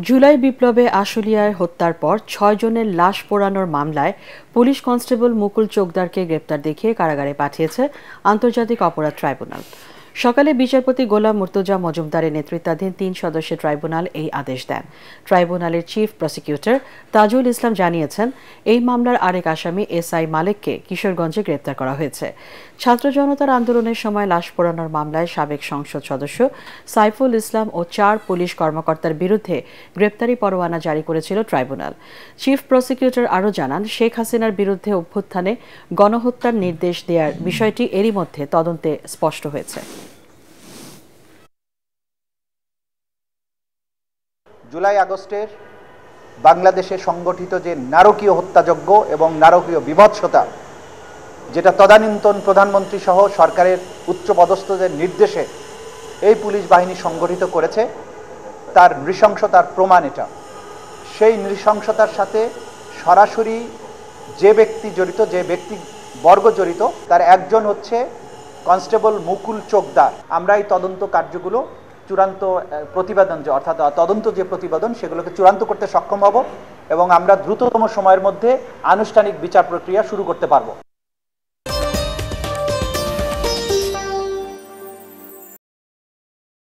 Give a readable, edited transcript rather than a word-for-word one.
জুলাই বিপ্লবে আশুলিয়ায় হত্যার পর ৬ জনের লাশ পোড়ানোর মামলায় পুলিশ কনস্টেবল মুকুল চোকদারকে গ্রেপ্তার দেখিয়ে কারাগারে পাঠিয়েছে আন্তর্জাতিক অপরাধ ট্রাইব্যুনাল। সকালে বিচারপতি গোলাম মুর্তজা মজুমদারের নেতৃত্বাধীন ৩ সদস্যের ট্রাইব্যুনাল এই আদেশ দেন। ট্রাইব্যুনালের চিফ প্রসিকিউটর তাজুল ইসলাম জানিয়েছেন, এই মামলার আরেক আসামি এসআই মালেককে কিশোরগঞ্জে গ্রেপ্তার করা হয়েছে। ছাত্র জনতার আন্দোলনের সময় লাশ পোড়ানোর মামলায় সাবেক সংসদ সদস্য সাইফুল ইসলাম ও ৪ পুলিশ কর্মকর্তার বিরুদ্ধে গ্রেপ্তারি পরোয়ানা জারি করেছিল ট্রাইব্যুনাল। চিফ প্রসিকিউটর আরও জানান, শেখ হাসিনার বিরুদ্ধে অভ্যুত্থানে গণহত্যার নির্দেশ দেওয়ার বিষয়টি এরই মধ্যে তদন্তে স্পষ্ট হয়েছে। জুলাই আগস্টের বাংলাদেশে সংগঠিত যে নারকীয় হত্যাযজ্ঞ এবং নারকীয় বিভৎসতা, যেটা তদানীন্তন প্রধানমন্ত্রী সহ সরকারের উচ্চপদস্থদের নির্দেশে এই পুলিশ বাহিনী সংগঠিত করেছে, তার নৃশংসতার প্রমাণ এটা। সেই নৃশংসতার সাথে সরাসরি যে ব্যক্তি জড়িত, যে ব্যক্তি বর্গ জড়িত, তার একজন হচ্ছে কনস্টেবল মুকুল চোকদার। আমরা এই তদন্ত কার্যগুলো চূড়ান্ত প্রতিবেদন, অর্থাৎ তদন্ত যে প্রতিবেদন, সেগুলোকে চূড়ান্ত করতে সক্ষম হব এবং আমরা দ্রুততম সময়ের মধ্যে আনুষ্ঠানিক বিচার প্রক্রিয়া শুরু করতে পারব।